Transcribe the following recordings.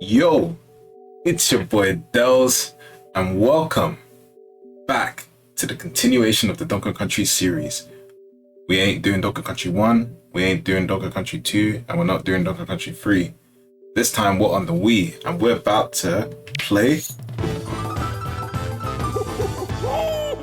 Yo, it's your boy Dells, and welcome back to the continuation of the Donkey Country series. We ain't doing Donkey Country 1, we ain't doing Donkey Country 2, and we're not doing Donkey Country 3. This time we're on the Wii, and we're about to play.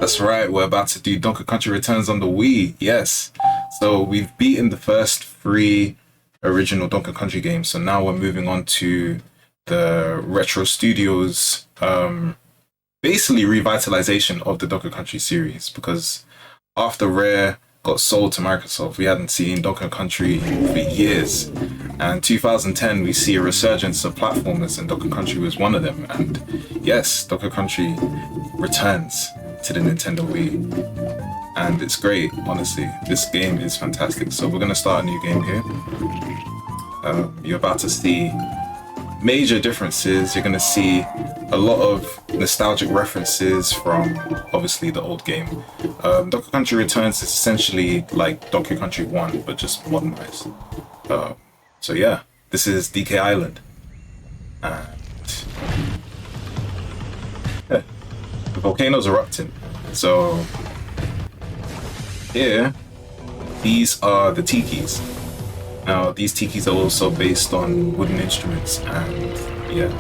That's right, we're about to do Donkey Country Returns on the Wii, yes. So we've beaten the first 3 original Donkey Country games, so now we're moving on to the Retro Studios basically revitalization of the Donkey Country series, because after Rare got sold to Microsoft, we hadn't seen Donkey Country for years, and 2010 we see a resurgence of platformers, and Donkey Country was one of them. And yes, Donkey Country returns to the Nintendo Wii, and it's great. Honestly, this game is fantastic. So we're going to start a new game here. You're about to see major differences. You're going to see a lot of nostalgic references from obviously the old game. Donkey Country Returns is essentially like Donkey Country 1 but just modernized. So yeah, this is DK Island, and the volcano's erupting. So here, these are the tikis. Now, these tikis are also based on wooden instruments, and yeah,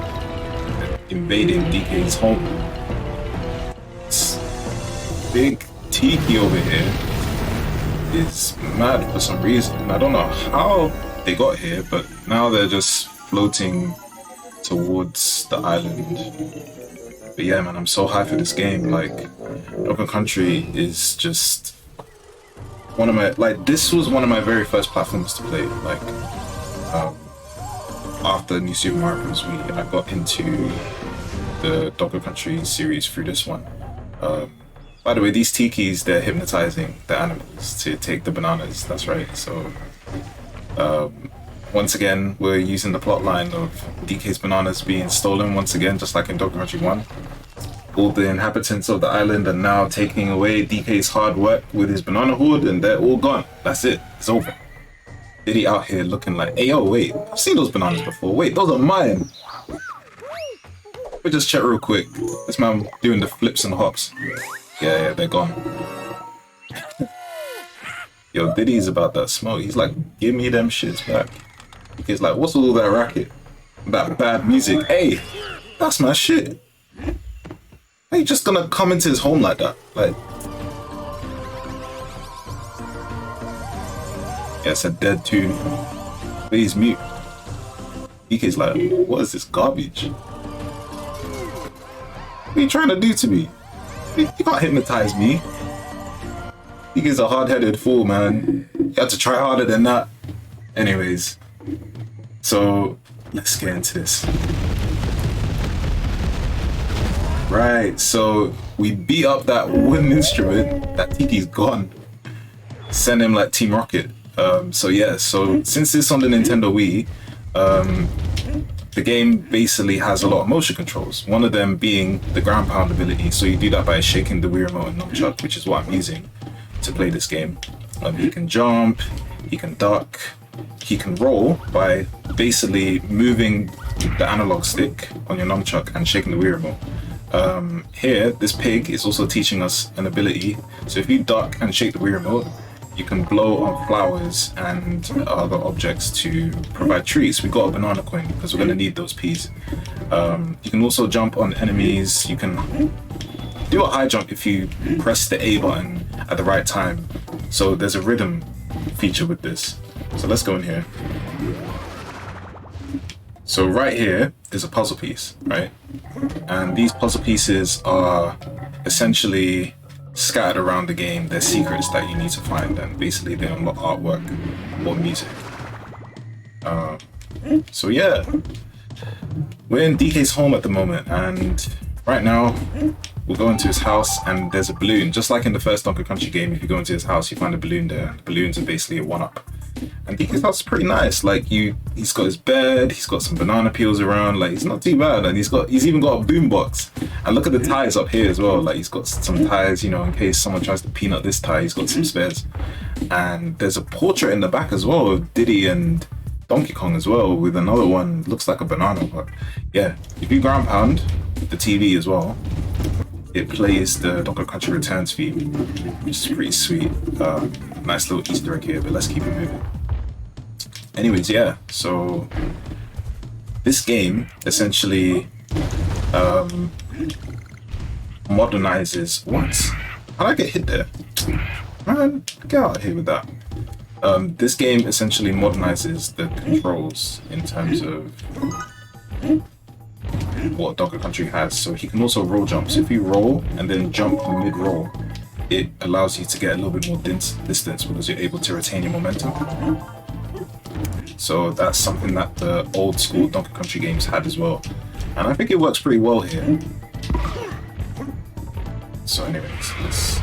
invading DK's home. This big tiki over here is mad for some reason. I don't know how they got here, but now they're just floating towards the island. But yeah, man, I'm so hyped for this game. Like, Donkey Country is just one of my, this was one of my very first platforms to play. Like, after New Super Mario Bros. Wii, I got into the Donkey Country series through this one. By the way, these tikis, they're hypnotizing the animals to take the bananas. That's right. So, once again, we're using the plot line of DK's bananas being stolen once again, just like in Donkey Country 1. All the inhabitants of the island are now taking away DK's hard work with his banana hoard, and they're all gone. That's it. It's over. Diddy out here looking like, hey, yo, wait, I've seen those bananas before. Wait, those are mine. We just check real quick. This man doing the flips and hops. Yeah, they're gone. Yo, Diddy's about that smoke. He's like, give me them shits back. He's like, what's all that racket? That bad music. Hey, that's my shit. How you just gonna come into his home like that? Like, yeah, it's a dead tune. Please mute. DK's like, what is this garbage? What are you trying to do to me? You can't hypnotize me. DK's a hard-headed fool, man. You have to try harder than that. Anyways, so let's get into this. Right, so we beat up that wooden instrument. That tiki's gone. Send him like Team Rocket. So yeah, so since it's on the Nintendo Wii, the game basically has a lot of motion controls. One of them being the ground pound ability. So you do that by shaking the Wii remote and nunchuck, which is what I'm using to play this game. He can jump, he can duck, he can roll by basically moving the analog stick on your nunchuck and shaking the Wii remote. Here, this pig is also teaching us an ability. So if you duck and shake the Wii remote, you can blow on flowers and other objects to provide treats. We got a banana coin because we're going to need those peas. You can also jump on enemies. You can do a high jump if you press the A button at the right time. So there's a rhythm feature with this. So let's go in here. So right here is a puzzle piece, right? And these puzzle pieces are essentially scattered around the game. They're secrets that you need to find, and basically they unlock artwork or music. So yeah, we're in DK's home at the moment, and right now we'll go into his house, and there's a balloon. Just like in the first Donkey Country game, if you go into his house, you find a balloon there. The balloons are basically a one-up. And DK's house is pretty nice. Like, he's got his bed, he's got some banana peels around. Like, it's not too bad, and he's even got a boombox. And look at the tires up here as well. Like, he's got some tires, you know, in case someone tries to peanut this tire, he's got some spares. And there's a portrait in the back as well of Diddy and Donkey Kong as well with another one, looks like a banana, but yeah, if you ground pound the TV as well, it plays the Donkey Country Returns theme, which is pretty sweet. Nice little Easter egg here, but let's keep it moving. Anyways, yeah, so this game essentially modernizes. What? How'd I get hit there? Man, get out of here with that. This game essentially modernizes the controls in terms of what Donkey Country has. So he can also roll jumps. If you roll and then jump mid-roll, it allows you to get a little bit more distance because you're able to retain your momentum. So that's something that the old school Donkey Country games had as well. And I think it works pretty well here. So anyways, let's...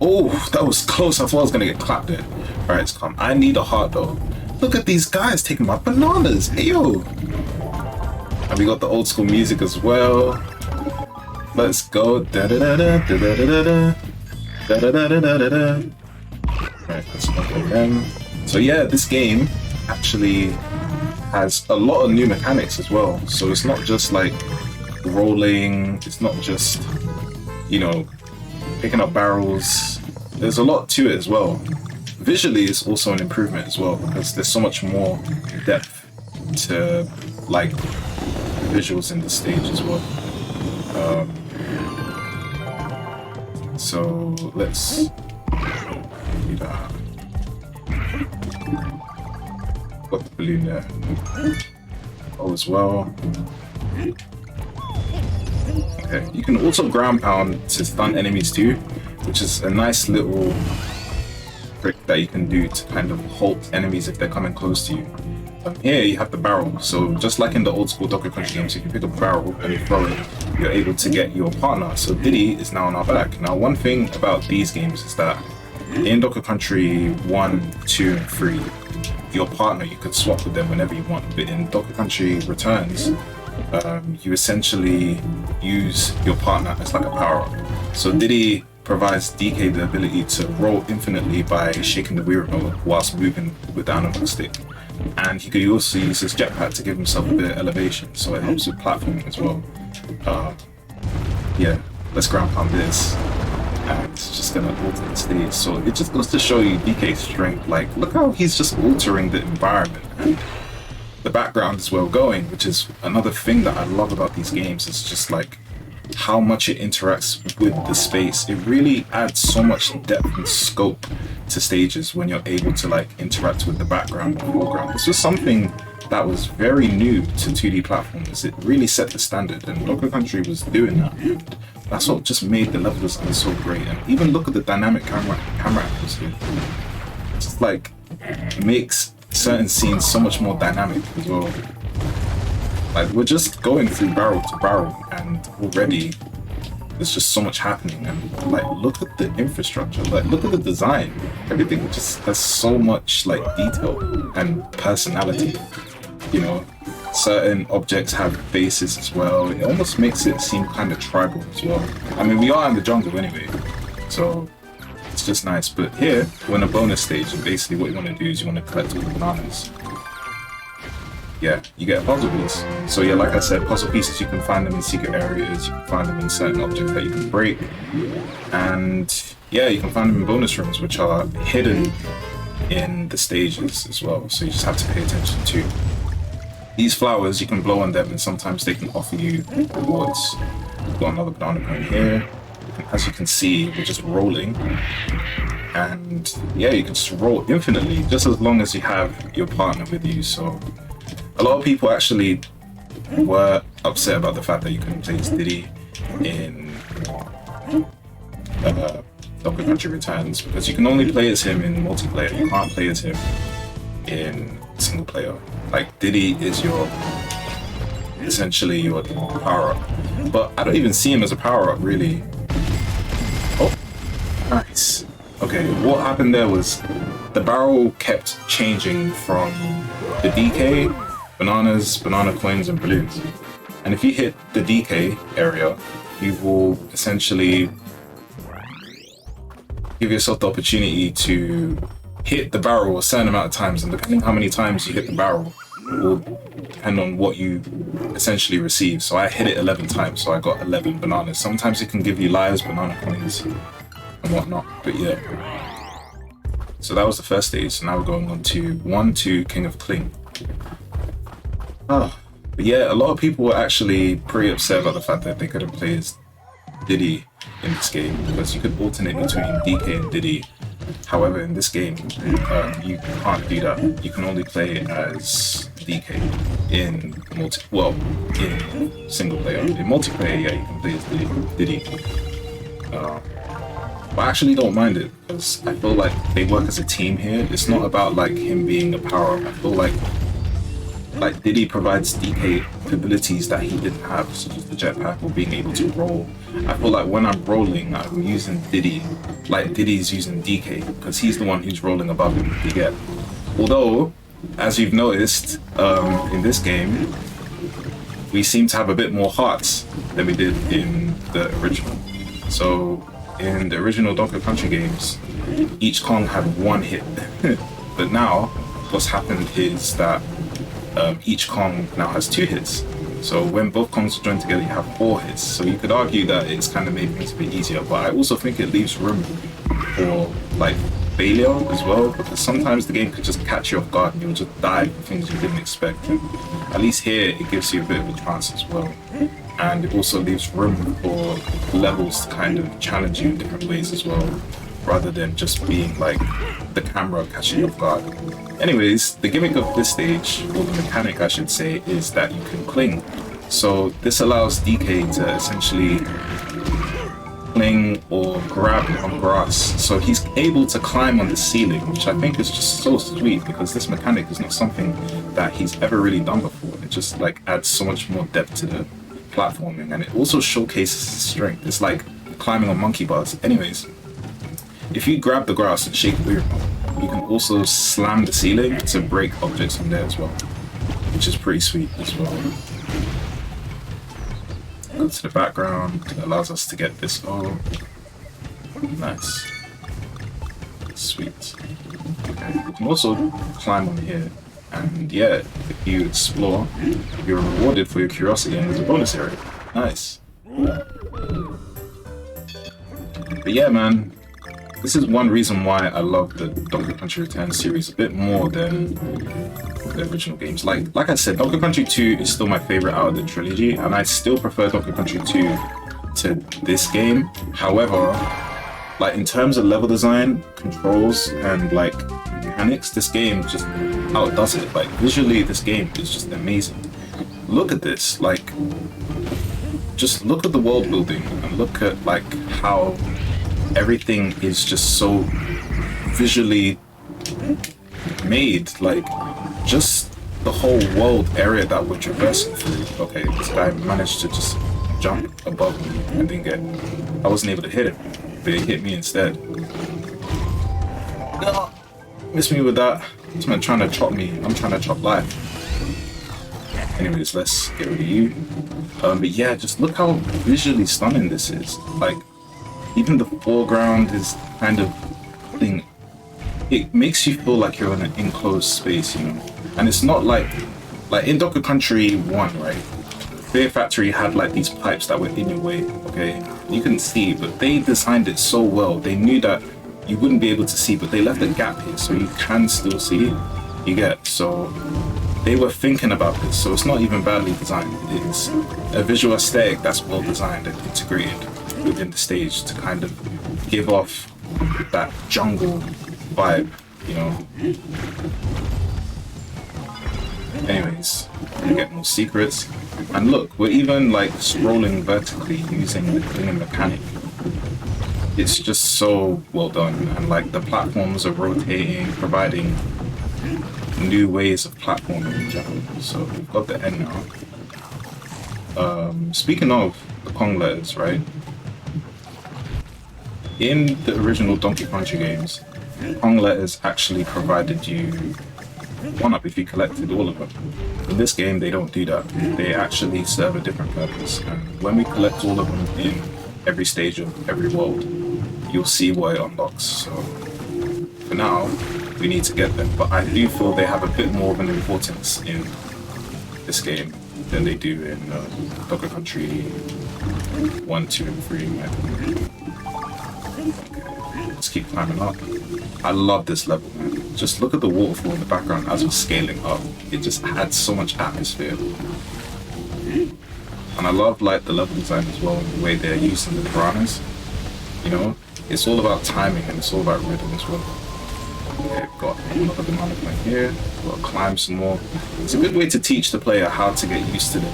Oh, that was close. I thought I was gonna get clapped there. Alright, it's calm. I need a heart though. Look at these guys taking my bananas. Hey yo. And we got the old school music as well. Let's go. Da da da da da da da da da da da da da da. Alright, let's go them. So yeah, this game actually has a lot of new mechanics as well. So it's not just like rolling, it's not just, you know, picking up barrels. There's a lot to it as well. Visually, it's also an improvement as well because there's so much more depth to like visuals in the stage as well. So let's do that. Got the balloon there. Oh, as well. Okay, you can also ground pound to stun enemies too, which is a nice little trick that you can do to kind of halt enemies if they're coming close to you. Here you have the barrel, so just like in the old school Donkey Country games, if you pick up a barrel and you throw it, you're able to get your partner. So Diddy is now on our back. Now one thing about these games is that in Donkey Country 1, 2, and 3, your partner, you could swap with them whenever you want, but in Donkey Country Returns, you essentially use your partner as like a power-up. So Diddy provides DK the ability to roll infinitely by shaking the Wii remote whilst moving with the analog stick. And he could also use his jetpack to give himself a bit of elevation, so it helps with platforming as well. Yeah, let's ground pound this. And it's just gonna alter the stage. So it just goes to show you DK's strength. Like, look how he's just altering the environment. And the background is well going, which is another thing that I love about these games. It's just like how much it interacts with the space. It really adds so much depth and scope to stages when you're able to like interact with the background and foreground. This was something that was very new to 2D platformers. It really set the standard, and Donkey Country was doing that. And that's what just made the level design so great. And even look at the dynamic camera angles here. It's just like makes certain scenes so much more dynamic as well. Like, we're just going through barrel to barrel, and already there's just so much happening. And like, look at the infrastructure, like look at the design. Everything just has so much like detail and personality. You know, certain objects have faces as well. It almost makes it seem kind of tribal as well. I mean, we are in the jungle anyway, so it's just nice. But here, we're in a bonus stage, and basically what you want to do is you want to collect all the bananas. Yeah, you get a puzzle piece. So yeah, like I said, puzzle pieces, you can find them in secret areas, you can find them in certain objects that you can break. And yeah, you can find them in bonus rooms, which are hidden in the stages as well. So you just have to pay attention to. These flowers, you can blow on them, and sometimes they can offer you rewards. We've got another banana point here. As you can see, we're just rolling. And yeah, you can just roll infinitely, just as long as you have your partner with you. So a lot of people actually were upset about the fact that you couldn't play as Diddy in Donkey Country Returns, because you can only play as him in multiplayer. You can't play as him in single player. Like, Diddy is essentially your power-up. But I don't even see him as a power-up, really. Oh, nice. Okay, what happened there was the barrel kept changing from the DK, bananas, banana coins, and balloons. And if you hit the DK area, you will essentially give yourself the opportunity to hit the barrel a certain amount of times, and depending how many times you hit the barrel will depend on what you essentially receive. So I hit it 11 times, so I got 11 bananas. Sometimes it can give you lives, banana coins, and whatnot. But yeah. So that was the first stage. So now we're going on to 1-2 King of Cling. But yeah, a lot of people were actually pretty upset about the fact that they couldn't play as Diddy in this game, because you could alternate between DK and Diddy. However, in this game, you can't do that. You can only play as DK in in single player. In multiplayer, yeah, you can play as Diddy. But I actually don't mind it, because I feel like they work as a team here. It's not about like him being a power-up. I feel like Diddy provides DK abilities that he didn't have, such as the jetpack or being able to roll. I feel like when I'm rolling, I'm using Diddy, like Diddy's using DK, because he's the one who's rolling above him, you get. Although, as you've noticed, in this game, we seem to have a bit more hearts than we did in the original. So, in the original Donkey Country games, each Kong had one hit. But now, what's happened is that each Kong now has 2 hits. So when both Kongs join together, you have 4 hits. So you could argue that it's kind of made things a bit easier, but I also think it leaves room for like failure as well, because sometimes the game could just catch you off guard and you'll just die for things you didn't expect. And at least here, it gives you a bit of a chance as well. And it also leaves room for levels to kind of challenge you in different ways as well, rather than just being like the camera catching you off guard. Anyways, the gimmick of this stage, or the mechanic I should say, is that you can cling. So this allows DK to essentially cling or grab on grass. So he's able to climb on the ceiling, which I think is just so sweet, because this mechanic is not something that he's ever really done before. It just like adds so much more depth to the platforming, and it also showcases his strength. It's like climbing on monkey bars. Anyways, if you grab the grass and shake the remote, you can also slam the ceiling to break objects from there as well, which is pretty sweet as well. Go to the background, it allows us to get this. Oh, nice. Sweet. Okay. You can also climb on here, and yeah, if you explore, you're rewarded for your curiosity, and there's a bonus area. Nice. But yeah, man, this is one reason why I love the Donkey Country Returns series a bit more than the original games. Like I said, Donkey Country 2 is still my favorite out of the trilogy, and I still prefer Donkey Country 2 to this game. However, like in terms of level design, controls, and like mechanics, this game just outdoes it. Like visually, this game is just amazing. Look at this, like just look at the world building and look at like how everything is just so visually made. Like just the whole world area that we're traversing through. Okay, this guy managed to just jump above me and then I wasn't able to hit him, but he hit me instead. No, miss me with that. This man trying to chop me. I'm trying to chop life. Anyways, let's get rid of you. But yeah, just look how visually stunning this is. Like, even the foreground is kind of thing. It makes you feel like you're in an enclosed space, you know. And it's not like in Donkey Country 1, right? Fear Factory had like these pipes that were in your way, okay? You couldn't see, but they designed it so well. They knew that you wouldn't be able to see, but they left a gap here so you can still see. You get, so they were thinking about this, so it's not even badly designed. It's a visual aesthetic that's well designed and integrated within the stage to kind of give off that jungle vibe, you know. Anyways, we get more secrets, and look, we're even like scrolling vertically using the clinging mechanic. It's just so well done, and like the platforms are rotating, providing new ways of platforming in general. So we've got the end now. Speaking of the Kong letters, right? In the original Donkey Country games, Kong letters actually provided you 1-up if you collected all of them. In this game, they don't do that. They actually serve a different purpose. And when we collect all of them in every stage of every world, you'll see what it unlocks. So for now, we need to get them. But I do feel they have a bit more of an importance in this game than they do in Donkey Country 1, 2, and 3. In my opinion. Okay, let's keep climbing up. I love this level, man. Just look at the waterfall in the background as we're scaling up. It just adds so much atmosphere. And I love like the level design as well, the way they're using the piranhas. You know, it's all about timing and it's all about rhythm as well. Okay, got another banana point here. Got to climb some more. It's a good way to teach the player how to get used to the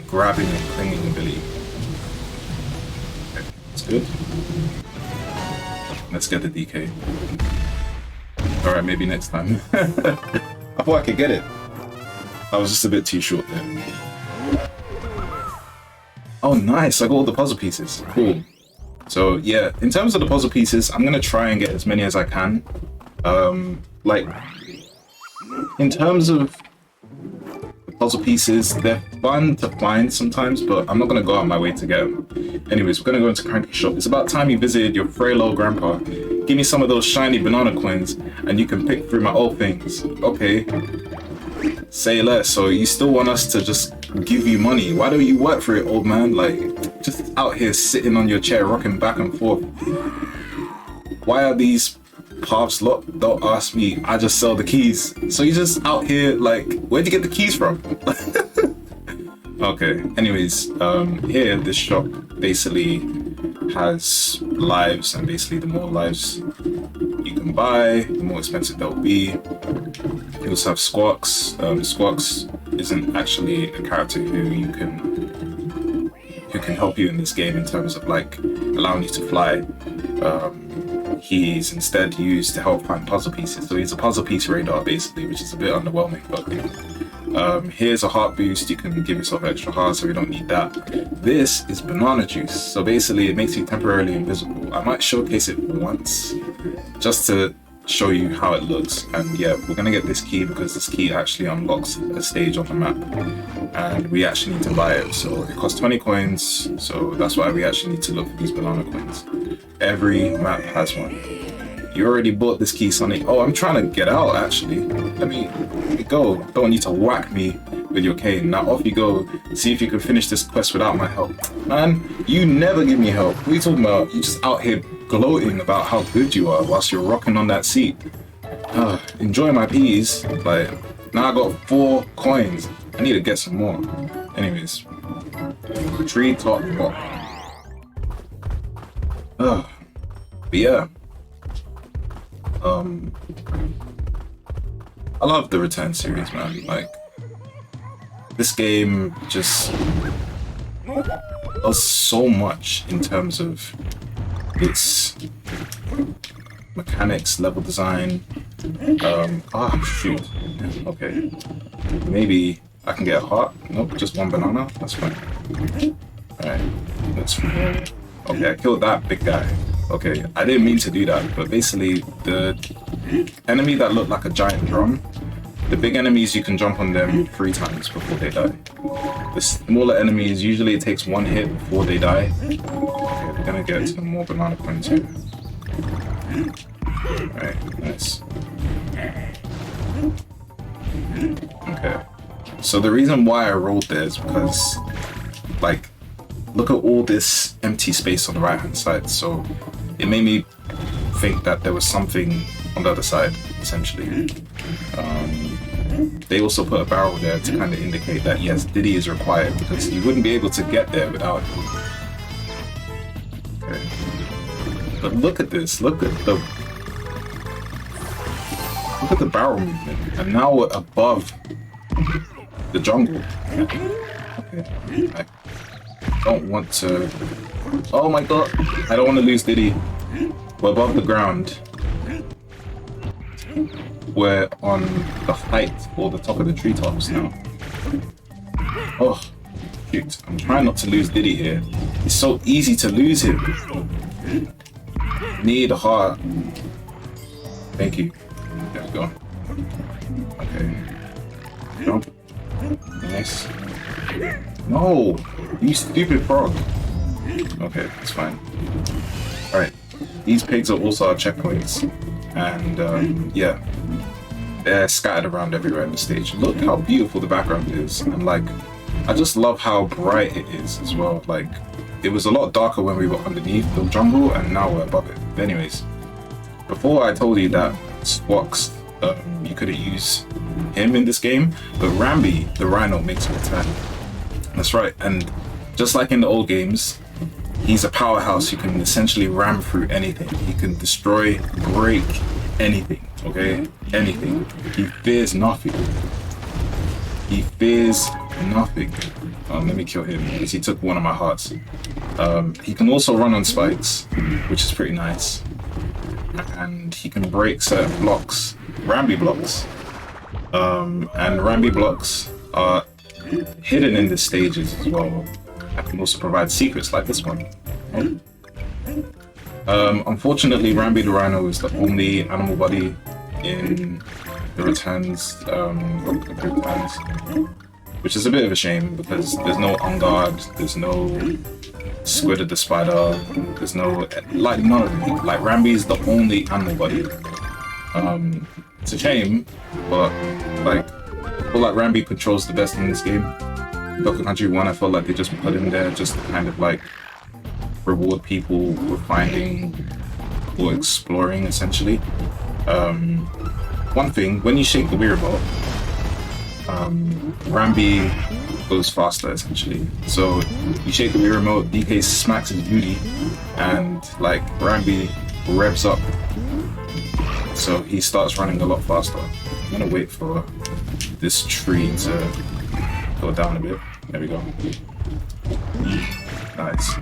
grabbing and clinging ability. Okay, that's good. Let's get the DK. Alright, maybe next time. I thought I could get it. I was just a bit too short there. Oh, nice. I got all the puzzle pieces. Cool. So, yeah, in terms of the puzzle pieces, I'm going to try and get as many as I can. Like, in terms of the puzzle pieces, they're fun to find sometimes, but I'm not going to go out of my way to get them. Anyways, we're going to go into Cranky Shop. It's about time you visited your frail old grandpa. Give me some of those shiny banana coins, and you can pick through my old things. Okay. Say less. So you still want us to just give you money? Why don't you work for it, old man? Like, just out here sitting on your chair, rocking back and forth. Why are these paths locked? Don't ask me. I just sell the keys. So you're just out here, like, where'd you get the keys from? Okay. Anyways, here, this shop basically has lives, and basically the more lives you can buy, the more expensive they'll be. You also have Squawks. Squawks isn't actually a character who can help you in this game in terms of like allowing you to fly. He's instead used to help find puzzle pieces. So he's a puzzle piece radar basically, which is a bit underwhelming, but here's a heart boost. You can give yourself extra hearts, so we don't need that. This is banana juice. So basically it makes you temporarily invisible. I might showcase it once just to show you how it looks. And yeah, we're gonna get this key because this key actually unlocks a stage on the map, and we actually need to buy it. So it costs 20 coins, so that's why we actually need to look for these banana coins. Every map has one. You already bought this key, Sonny. Oh, I'm trying to get out actually. Let me go. Don't want you to whack me with your cane. Now off you go. See if you can finish this quest without my help. Man, you never give me help. What are you talking about? You just out here gloating about how good you are whilst you're rocking on that seat. Enjoy my peas. Like, now I got 4 coins. I need to get some more. Anyways, tree top rock. But yeah, I love the Return series, man. Like, this game just does so much in terms of its mechanics, level design. Shoot. Okay. Maybe I can get a heart. Nope, just 1 banana. That's fine. Alright. Let's. Okay, I killed that big guy. Okay, I didn't mean to do that, but basically the enemy that looked like a giant drum, the big enemies, you can jump on them 3 times before they die. The smaller enemies, usually it takes 1 hit before they die. Okay, we're gonna get some more banana coins here. Alright, nice. Okay, so the reason why I rolled there is because, like, look at all this empty space on the right hand side. So it made me think that there was something on the other side, essentially. They also put a barrel there to kind of indicate that yes, Diddy is required, because you wouldn't be able to get there without it. Okay. But look at this, look at the barrel movement, and now we're above the jungle. Okay. I don't want to. Oh my god! I don't want to lose Diddy. We're above the ground. We're on the height or the top of the treetops now. Oh, shoot! I'm trying not to lose Diddy here. It's so easy to lose him. Need a heart. Thank you. There we go. Okay. Jump. Nice. No! You stupid frog. Okay, that's fine. Alright. These pigs are also our checkpoints. and yeah, they're scattered around everywhere in the stage. Look how beautiful the background is, and like, I just love how bright it is as well. Like, it was a lot darker when we were underneath the jungle, and now we're above it. But anyways, before I told you that Squawks, you couldn't use him in this game, but Rambi, the rhino, makes a return. That's right, and just like in the old games, he's a powerhouse who can essentially ram through anything. He can destroy, break anything, okay? Anything. He fears nothing. He fears nothing. Let me kill him because he took one of my hearts. He can also run on spikes, which is pretty nice. And he can break certain blocks, Rambi blocks. And Rambi blocks are hidden in the stages as well. I can also provide secrets like this one. Unfortunately, Rambi the Rhino is the only animal body in the returns, which is a bit of a shame because there's no On Guard, there's no Squid the Spider, there's no, like, none of them. Like, Rambi is the only animal body. It's a shame, but like, I feel like Rambi controls the best in this game. Donkey Country 1, I felt like they just put him there just to kind of like reward people for finding or exploring, essentially. One thing, when you shake the Wii remote, Rambi goes faster, essentially. So you shake the Wii remote, DK smacks his booty, and like Rambi revs up. So he starts running a lot faster. I'm gonna wait for this tree to go down a bit. There we go. Nice.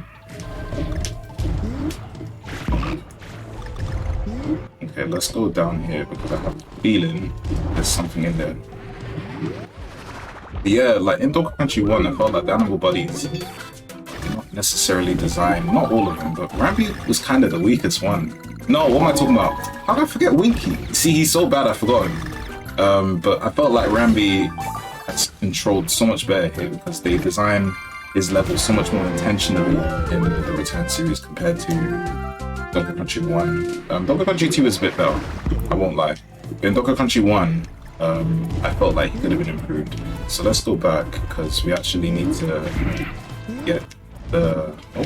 Okay, let's go down here because I have a feeling there's something in there. But yeah, like in Donkey Country 1, I felt like the animal bodies not necessarily designed, not all of them, but Rambi was kind of the weakest one. No, what am I talking about? How did I forget Winky? See, he's so bad I forgot him. But I felt like Rambi has controlled so much better here because they designed his level so much more intentionally in the Return series compared to Donkey Country 1. Donkey Country 2 is a bit better, I won't lie. But in Donkey Country 1, I felt like he could have been improved. So let's go back because we actually need to get the... Oh.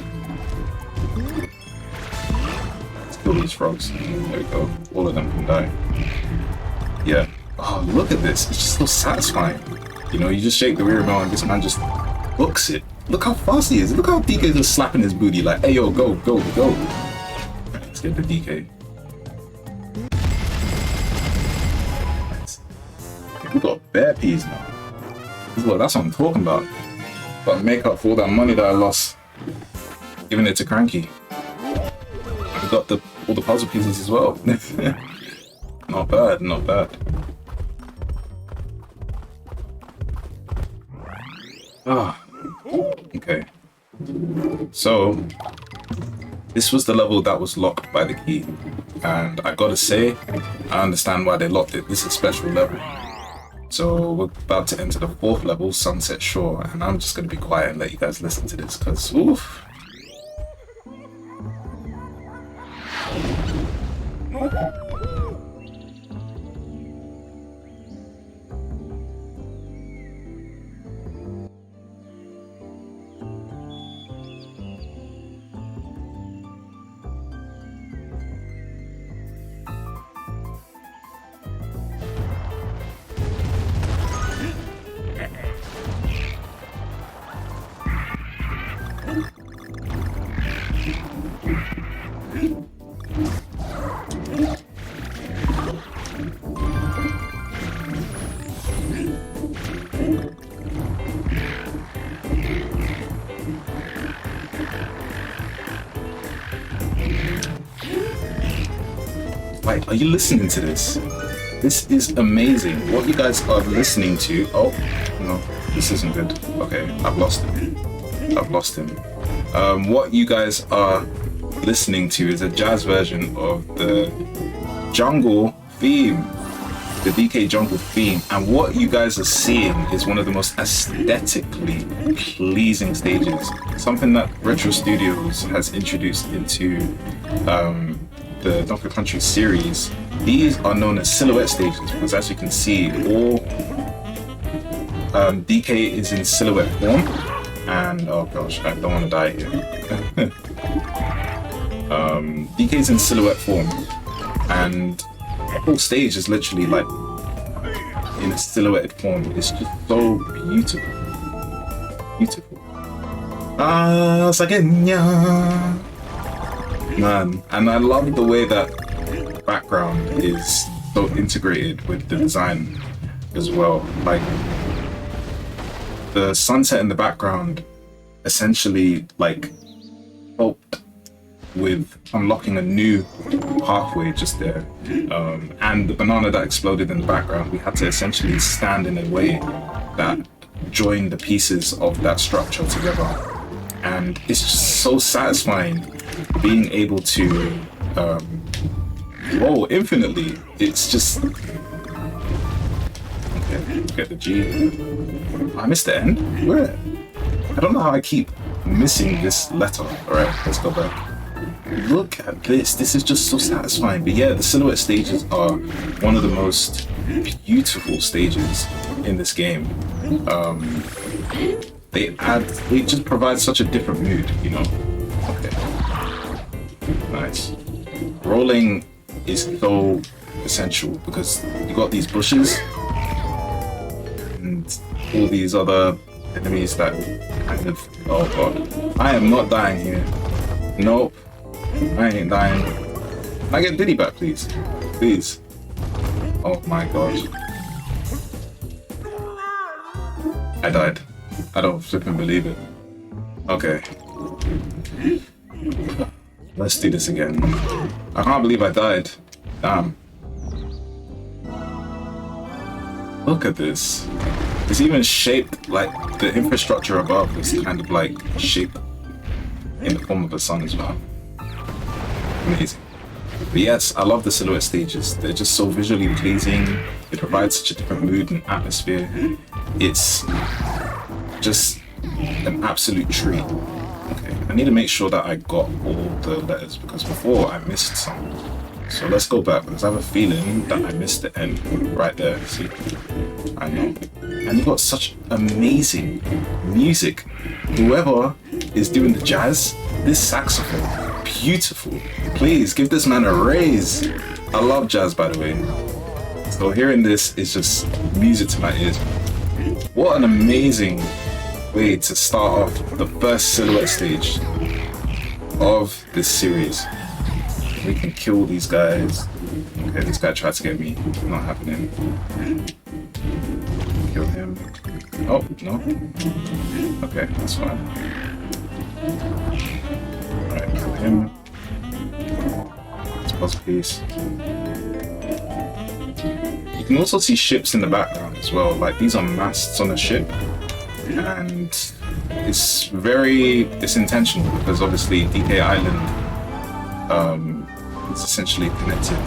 Let's kill these frogs. There we go. All of them can die. Yeah. Oh, look at this. It's just so satisfying. You know, you just shake the Wii remote and this man just hooks it. Look how fast he is. Look how DK is just slapping his booty like, hey, yo, go, go, go. Right, let's get the DK. Nice. We got bare peas now. Look, that's what I'm talking about. Got to make up for all that money that I lost giving it to Cranky. We got all the puzzle pieces as well. Not bad, not bad. Ah, okay. So, this was the level that was locked by the key. And I gotta say, I understand why they locked it. This is a special level. So, we're about to enter the 4th level, Sunset Shore. And I'm just gonna be quiet and let you guys listen to this, because, oof. Wait, are you listening to this? This is amazing. What you guys are listening to... Oh, no, this isn't good. Okay, I've lost him. I've lost him. What you guys are listening to is a jazz version of the jungle theme. The DK jungle theme. And what you guys are seeing is one of the most aesthetically pleasing stages. Something that Retro Studios has introduced into the Donkey Country series, these are known as silhouette stages because, as you can see, all DK is in silhouette form. And oh gosh, I don't want to die here. DK is in silhouette form, and the whole stage is literally like in a silhouetted form. It's just so beautiful. Beautiful. Man, and I love the way that the background is so integrated with the design as well. Like, the sunset in the background essentially like helped with unlocking a new pathway just there. And the banana that exploded in the background, we had to essentially stand in a way that joined the pieces of that structure together. And it's just so satisfying being able to roll infinitely. It's just... Okay, get the G. I missed the end? Where? I don't know how I keep missing this letter. Alright, let's go back. Look at this. This is just so satisfying. But yeah, the silhouette stages are one of the most beautiful stages in this game. They just provide such a different mood, you know? Okay. Nice. Rolling is so essential because you got these bushes and all these other enemies that kind of... Oh god. I am not dying here. Nope. I ain't dying. Can I get Diddy back, please? Please. Oh my gosh. I died. I don't flipping believe it. Okay. Let's do this again. I can't believe I died. Damn. Look at this. It's even shaped like the infrastructure above is kind of like shaped in the form of a sun as well. Amazing. But yes, I love the silhouette stages. They're just so visually pleasing. They provide such a different mood and atmosphere. It's just an absolute treat. Okay, I need to make sure that I got all the letters because before I missed some. So let's go back because I have a feeling that I missed the end right there. See, I know. And you got such amazing music. Whoever is doing the jazz, this saxophone, beautiful. Please give this man a raise. I love jazz, by the way. So hearing this is just music to my ears. What an amazing way to start off the first silhouette stage of this series. We can kill these guys. Okay, this guy tried to get me. Not happening. Kill him. Oh, no. Okay, that's fine. Alright, kill him. Let's pause, please. You can also see ships in the background as well. Like, these are masts on a ship. And it's intentional because obviously DK Island is essentially connected.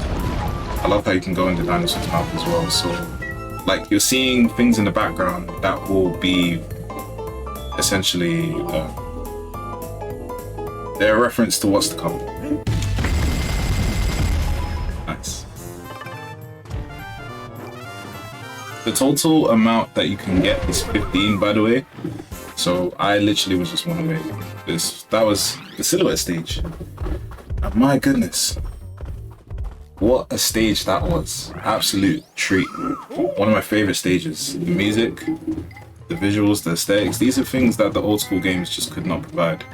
I love how you can go in the dinosaur's mouth as well. So, like, you're seeing things in the background that will be essentially they're a reference to what's to come. Nice. The total amount that you can get is 15, by the way. So I literally was just one away. That was the silhouette stage. And my goodness, what a stage that was. Absolute treat. One of my favorite stages. The music, the visuals, the aesthetics, these are things that the old school games just could not provide.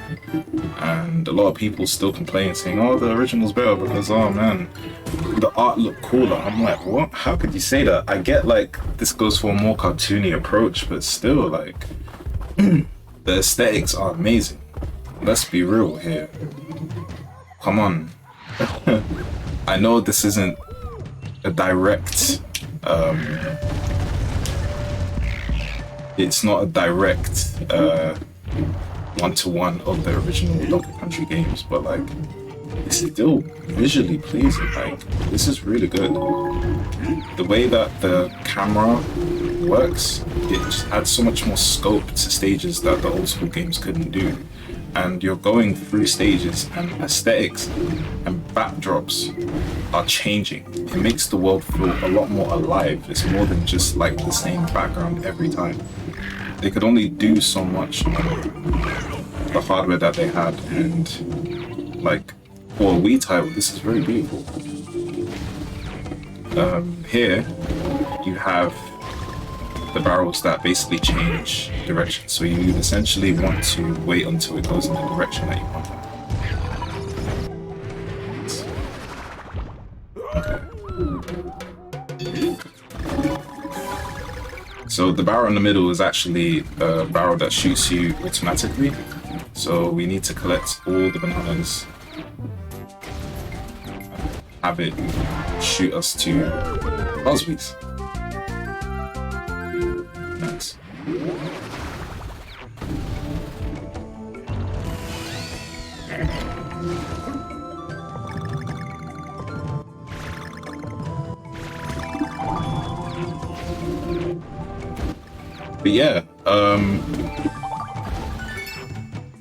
And a lot of people still complain, saying, oh, the original's better because, oh man, the art looked cooler. I'm like, what? How could you say that? I get like this goes for a more cartoony approach, but still, like, the aesthetics are amazing. Let's be real here. Come on. I know this isn't a direct it's not a direct one-to-one of the original Donkey Country games, but like, it's still visually pleasing. Like, this is really good. The way that the camera works, it just adds so much more scope to stages that the old school games couldn't do. and you're going through stages, and aesthetics and backdrops are changing. It makes the world feel a lot more alive. It's more than just like the same background every time. They could only do so much on the hardware that they had, and like for a Wii title, this is very beautiful. Here you have the barrels that basically change direction, so you essentially want to wait until it goes in the direction that you want it. Okay. So the barrel in the middle is actually a barrel that shoots you automatically, so we need to collect all the bananas, have it shoot us to Osby's. Nice. But yeah,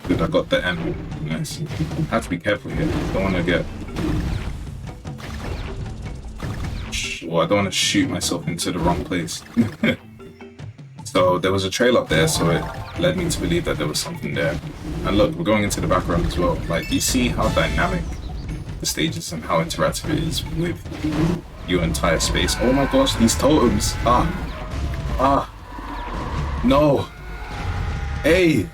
good, I got the M. Nice. I have to be careful here. Don't want to get... Well, I don't want to shoot myself into the wrong place. So there was a trail up there, so it led me to believe that there was something there. And look, we're going into the background as well. Like, you see how dynamic the stage is and how interactive it is with your entire space. Oh my gosh, these totems! No! Hey!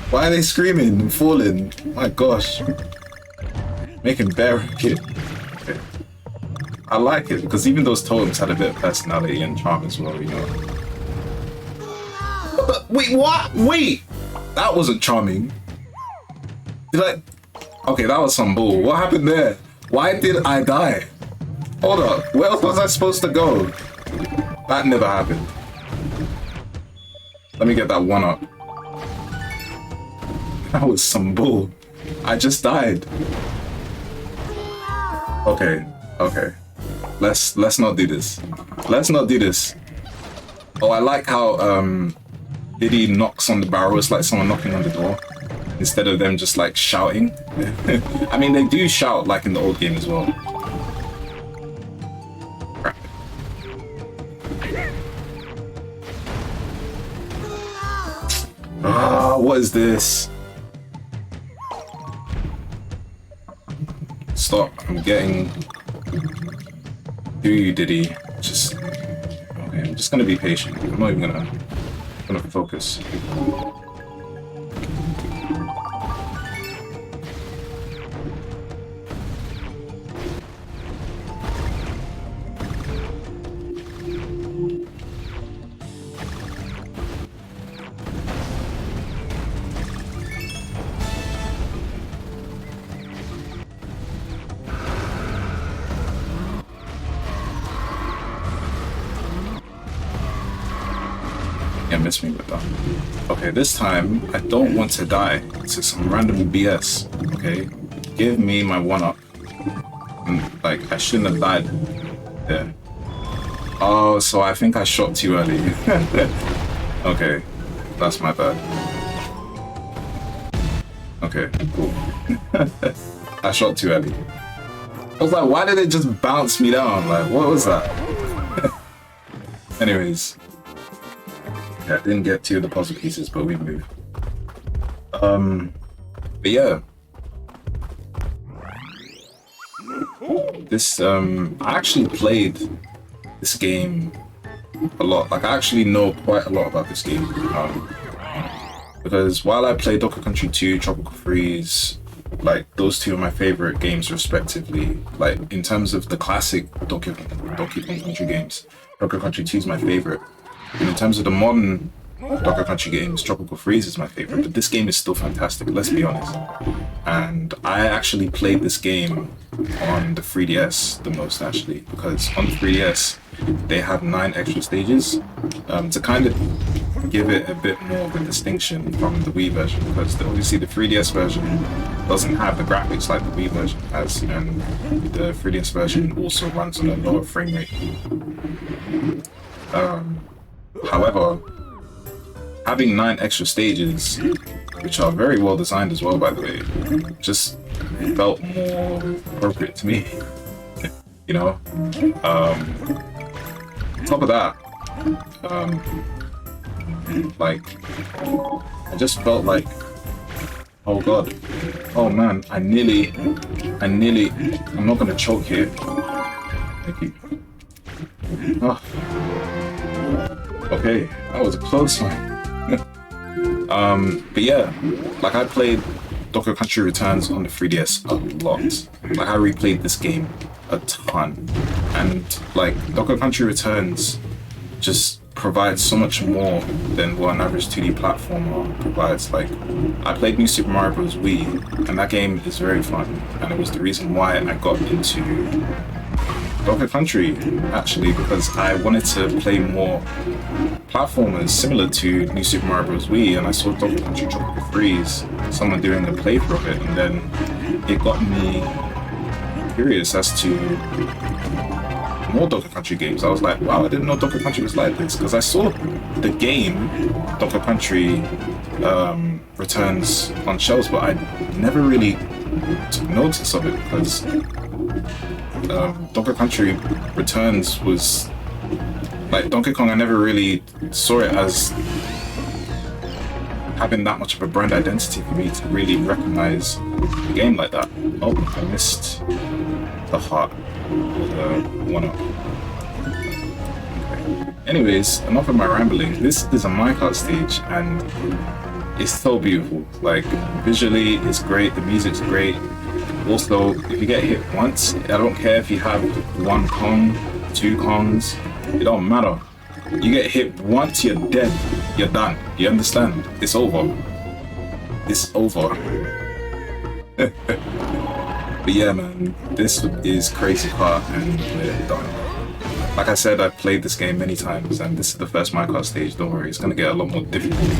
Why are they screaming and falling? My gosh. Making bear it. Okay. I like it, because even those totems had a bit of personality and charm as well, you know. But wait, what? Wait! That wasn't charming. Did I... Okay, that was some bull. What happened there? Why did I die? Hold up, where else was I supposed to go? That never happened. Let me get that one up. That was some bull. I just died. Okay, okay. Let's not do this. Let's not do this. Oh, I like how Diddy knocks on the barrel. It's like someone knocking on the door instead of them just like shouting. I mean, they do shout like in the old game as well. Crap. Ah, what is this? Stop! I'm getting. Do you, Diddy? Just okay. I'm just gonna be patient. I'm not even gonna focus. Miss me with that. Okay, this time I don't want to die to some random BS. Okay, give me my one up. Like, I shouldn't have died there. Oh, so I think I shot too early. Okay, that's my bad. Okay, cool. I shot too early. I was like, why did it just bounce me down? Like, what was that? Anyways. Yeah, I didn't get two of the puzzle pieces, but we moved. But yeah. This, I actually played this game a lot. Like, I actually know quite a lot about this game. Because while I played Donkey Country 2, Tropical Freeze, like, those two are my favorite games respectively. Like, in terms of the classic Donkey Kong Country games, Donkey Country 2 is my favorite. And in terms of the modern Donkey Country games, Tropical Freeze is my favorite, but this game is still fantastic, let's be honest. And I actually played this game on the 3DS the most, actually, because on the 3DS, they have 9 extra stages to kind of give it a bit more of a distinction from the Wii version, because obviously the 3DS version doesn't have the graphics like the Wii version has, and the 3DS version also runs on a lower frame rate. However, having 9 extra stages, which are very well designed as well, by the way, just felt more appropriate to me. You know, on top of that, like, I just felt like, oh god, oh man, I'm not gonna choke here. Thank you. Oh. Okay, that was a close one. But yeah, like I played Donkey Country Returns on the 3DS a lot. Like I replayed this game a ton. And like Donkey Country Returns just provides so much more than what an average 2D platformer provides. Like I played New Super Mario Bros. Wii, and that game is very fun. And it was the reason why I got into Donkey Country, actually, because I wanted to play more platformers similar to New Super Mario Bros. Wii, and I saw Donkey Country Tropical Freeze, someone doing a playthrough of it, and then it got me curious as to more Donkey Country games. I was like, wow, I didn't know Donkey Country was like this, because I saw the game Donkey Country Returns on shelves, but I never really took notice of it, because Donkey Country Returns was like Donkey Kong. I never really saw it as having that much of a brand identity for me to really recognize the game like that. Oh, I missed the heart or the one-up. Okay. Anyways, enough of my rambling. This is a minecart stage, and it's so beautiful. Like visually, it's great. The music's great. Also, if you get hit once, I don't care if you have 1 Kong, 2 Kongs, it don't matter. You get hit once, you're dead. You're done. You understand? It's over. It's over. But yeah, man, this is Crazy Kart and we're done. Like I said, I've played this game many times, and this is the first minecart stage. Don't worry, it's gonna get a lot more difficult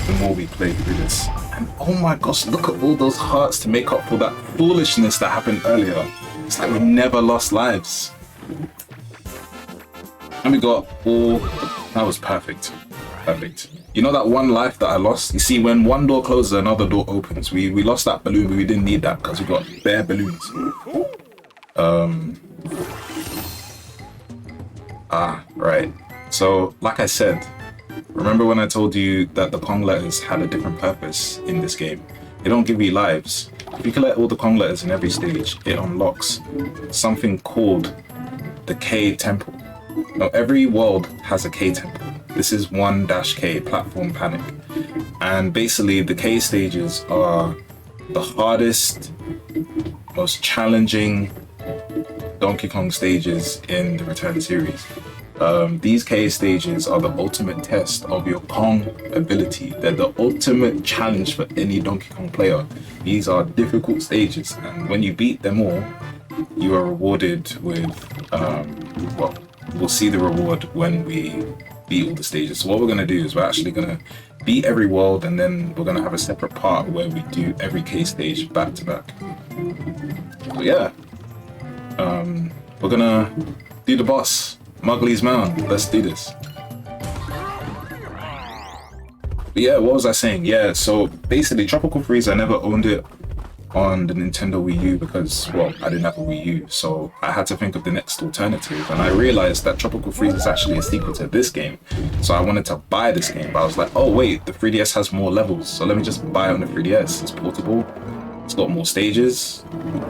the more we play through this. And oh my gosh, look at all those hearts to make up for that foolishness that happened earlier. It's like we never lost lives. And we got all... That was perfect. Perfect. You know that one life that I lost? You see, when one door closes, another door opens. We lost that balloon, but we didn't need that because we got bare balloons. Right. So, like I said, remember when I told you that the Kong letters had a different purpose in this game? They don't give you lives. If you collect all the Kong letters in every stage, it unlocks something called the K Temple. Now, every world has a K Temple. This is 1-K, Platform Panic. And basically, the K stages are the hardest, most challenging Donkey Kong stages in the Return series. These K stages are the ultimate test of your Kong ability. They're the ultimate challenge for any Donkey Kong player. These are difficult stages, and when you beat them all, you are rewarded with, well, we'll see the reward when we beat all the stages. So what we're going to do is we're actually going to beat every world, and then we're going to have a separate part where we do every K stage back to back. So yeah, we're going to do the boss. Muggley's Mound. Let's do this. But yeah, what was I saying? Yeah, so basically Tropical Freeze, I never owned it on the Nintendo Wii U because, well, I didn't have a Wii U, so I had to think of the next alternative, and I realized that Tropical Freeze is actually a sequel to this game. So I wanted to buy this game, but I was like, oh wait, the 3DS has more levels, so let me just buy it on the 3DS. It's portable, it's got more stages,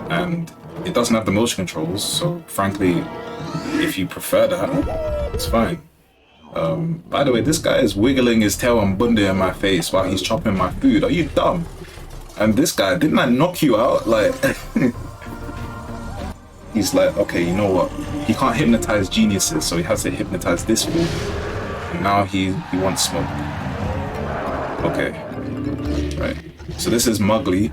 and it doesn't have the motion controls, so frankly, if you prefer that, it's fine. By the way, this guy is wiggling his tail and bunda in my face while he's chopping my food. Are you dumb? And this guy, didn't I knock you out? Like, he's like, okay, you know what? He can't hypnotize geniuses, so he has to hypnotize this fool. And now he wants smoke. Okay, right. So this is Muggley.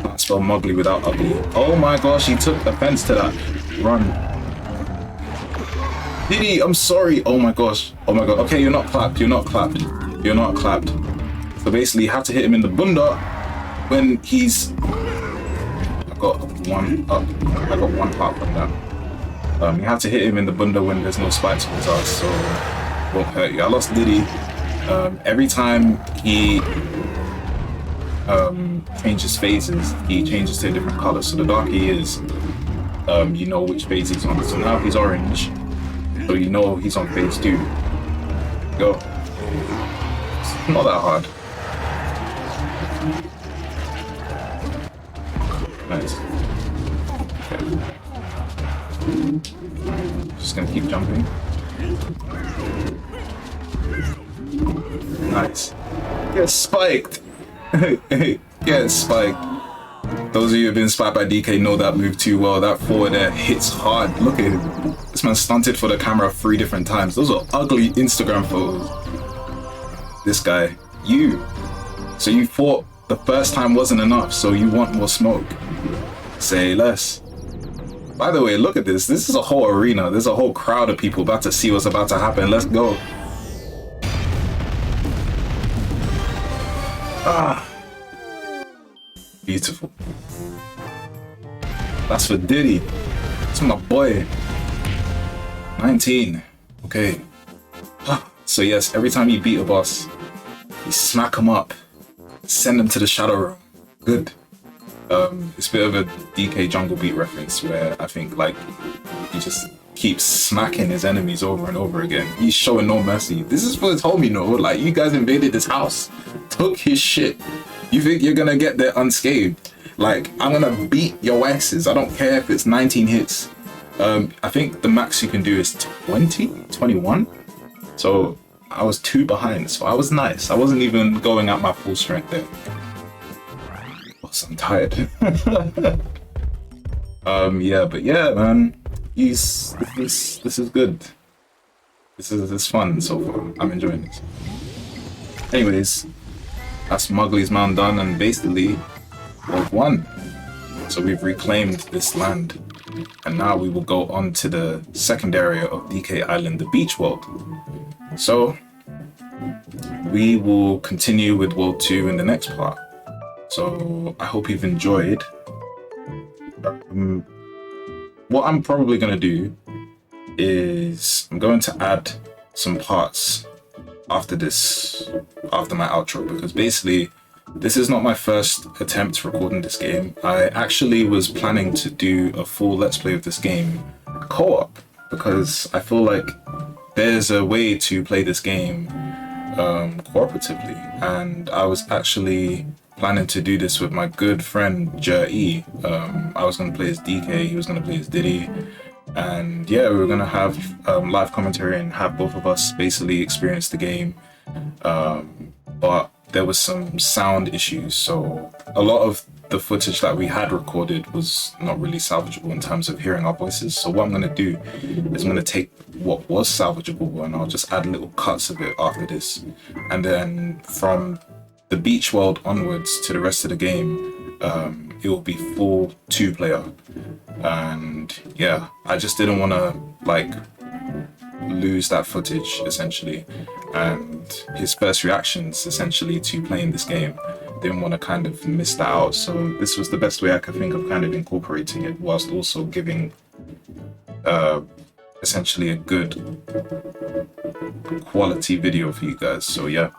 Can't spell Muggley without ugly. Oh my gosh, he took offense to that. Run. Diddy, I'm sorry. Oh my gosh. Oh my god. Okay, you're not clapped. You're not clapped. You're not clapped. So basically, you have to hit him in the bunda when he's... I got one up. I got one clap from that. You have to hit him in the bunda when there's no spikes on his ass, so it won't hurt you. I lost Liddy Every time he changes phases, he changes to a different color. So the darker he is, you know which phase he's on. So now he's orange, so you know he's on phase 2. Go. It's not that hard. Nice. Okay. Just gonna keep jumping. Nice. Get spiked. Get spiked. Those of you who have been spiked by DK know that move too well. That forward there hits hard. Look at him. This man stunted for the camera 3 different times. Those are ugly Instagram photos. This guy. You. So you thought the first time wasn't enough, so you want more smoke. Say less. By the way, look at this. This is a whole arena. There's a whole crowd of people about to see what's about to happen. Let's go. Ah. Beautiful. That's for Diddy. That's my boy. 19. Okay. So yes, every time you beat a boss, you smack him up, send him to the shadow room. Good. It's a bit of a DK Jungle Beat reference where I think like he just keeps smacking his enemies over and over again. He's showing no mercy. This is for his homie, no? Like, you guys invaded his house, took his shit. You think you're gonna get there unscathed? Like, I'm gonna beat your asses. I don't care if it's 19 hits. I think the max you can do is 20, 21. So I was 2 behind, so I was nice. I wasn't even going at my full strength there. I'm tired. Yeah, but yeah, man, this is good. This is fun so far. I'm enjoying this. Anyways, that's Mowgli's Mound done, and basically we've won. So we've reclaimed this land, and now we will go on to the second area of DK Island, the beach world. So we will continue with World 2 in the next part. So I hope you've enjoyed. What I'm probably going to do is I'm going to add some parts after my outro, because basically this is not my first attempt recording this game. I actually was planning to do a full let's play of this game co-op, because I feel like there's a way to play this game cooperatively, and I was actually planning to do this with my good friend Jer-E. I was going to play as DK, he was going to play as Diddy, and yeah, we were going to have live commentary and have both of us basically experience the game, but there was some sound issues, so a lot of the footage that we had recorded was not really salvageable in terms of hearing our voices. So what I'm going to do is I'm going to take what was salvageable and I'll just add little cuts of it after this, and then from the beach world onwards to the rest of the game, it will be full 2-player. And yeah, I just didn't want to like lose that footage essentially, and his first reactions essentially to playing this game. Didn't want to kind of miss that out, so this was the best way I could think of kind of incorporating it whilst also giving essentially a good quality video for you guys. So yeah,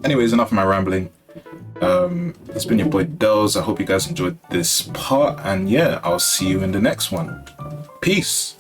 anyways, enough of my rambling. It's been your boy Dells. I hope you guys enjoyed this part, and yeah, I'll see you in the next one. Peace.